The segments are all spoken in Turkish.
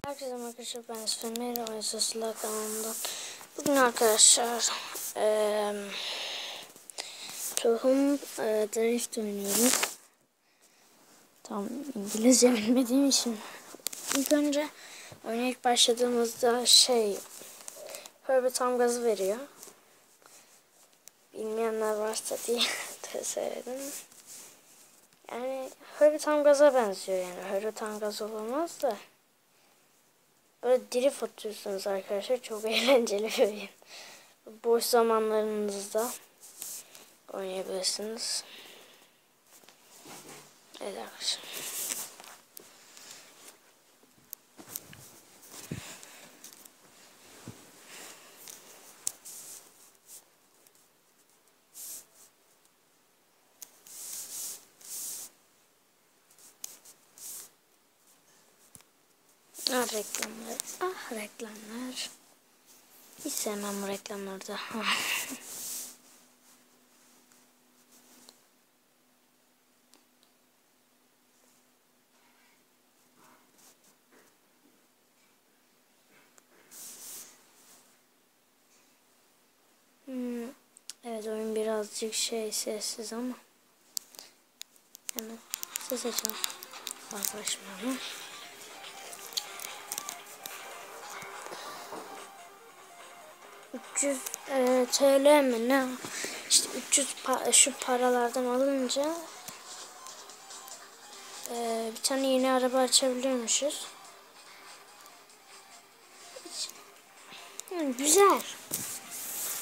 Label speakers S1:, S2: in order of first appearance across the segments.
S1: Herkese arkadaşlar, ben Svenmeri Oyasası'la kanalımda. Bugün arkadaşlar tohum drift oynuyorum. Tam İngilizce bilmediğim için ilk önce oyuna ilk başladığımızda Herbert tam gazı veriyor. Bilmeyenler varsa diye de söyledim. Yani Herbert tam gaza benziyor, yani Herbert tam gaz olmaz da. Böyle drift atıyorsunuz arkadaşlar. Çok eğlenceli bir oyun. Boş zamanlarınızda oynayabilirsiniz. Evet arkadaşlar. Reklamlar. Reklamlar. Hiç sevmem bu reklamları da. Evet, oyun birazcık sessiz ama hemen ses açalım. Arkadaşlar. 300 TL mi ne? İşte 300 şu paralardan alınca bir tane yeni araba açabiliyormuşuz. Güzel.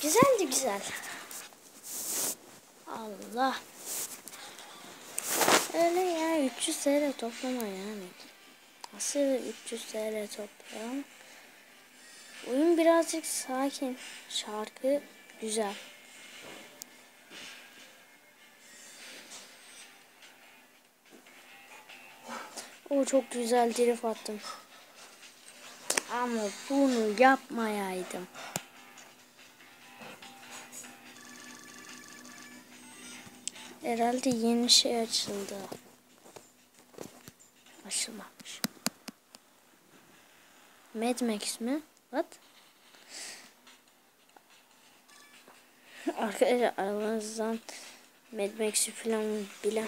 S1: Güzel de güzel. Allah. Öyle ya, 300 TL toplama yani. Nasıl 300 TL toplayalım? Oyun birazcık sakin. Şarkı güzel. O çok güzel drift attım. Ama bunu yapmayaydım. Herhalde yeni şey açıldı. Açılmamış. Mad Max mi? What? Arkadaşlar aranızdan Mad Max'i falan bilen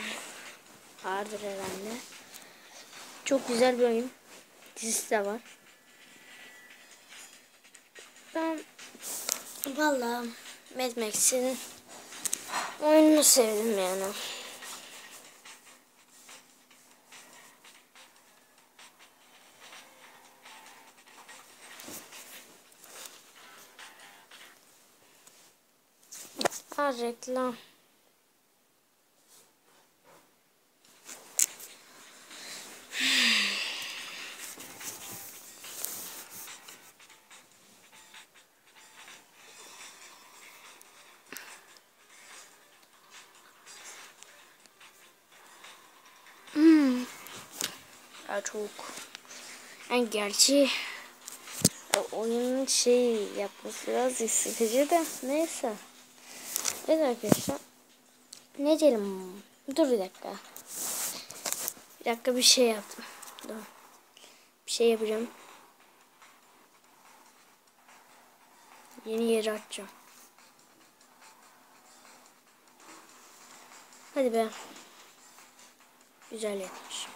S1: vardır herhalde. Çok güzel bir oyun. Dizisi de var. Ben vallahi Mad Max'in oyununu sevdim yani. Reklam. Ya çok. Yani gerçi oyunun yapması biraz sıkıcı da neyse. Evet arkadaşlar. Ne diyelim? Dur bir dakika. Bir şey yaptım. Dur. Bir şey yapacağım. Yeni yeri açacağım. Hadi be. Güzel yapmış.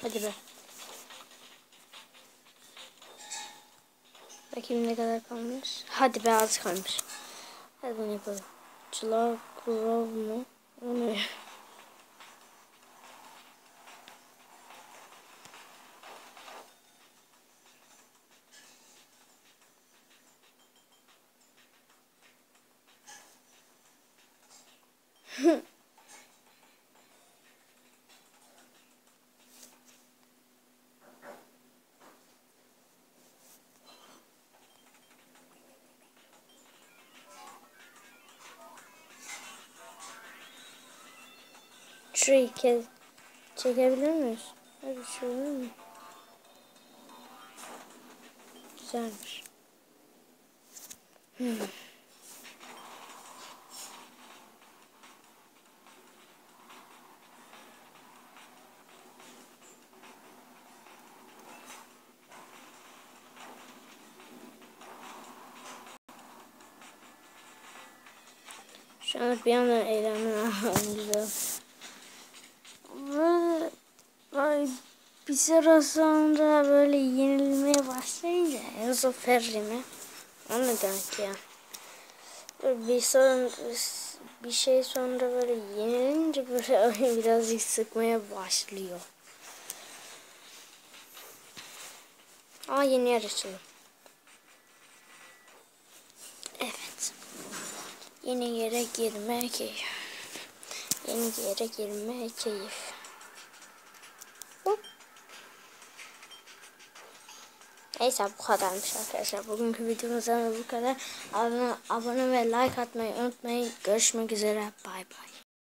S1: Hadi be. Bakayım ne kadar kalmış. Hadi be, az kalmış. Hadi bunu yapalım. Çılar kurov mu? O ne? Şurayı çekebilir miyiz? Hadi şöyle mi? Güzelmiş. Şu an bir yandan eğlenmem güzel. Böyle bir süre sonra böyle yenilmeye başlayınca Enzo Ferri mi? O ne demek ya? Böyle bir şey sonra böyle yenilince böyle birazcık sıkmaya başlıyor. Ama yeni yer açıldı. Evet. Yeni yere girme keyif. Yeni yere girme keyif. Hop. Neyse bu kadarmış arkadaşlar. Bugünkü videomuzdan da bu kadar. Abone ve like atmayı unutmayın. Görüşmek üzere. Bay bay.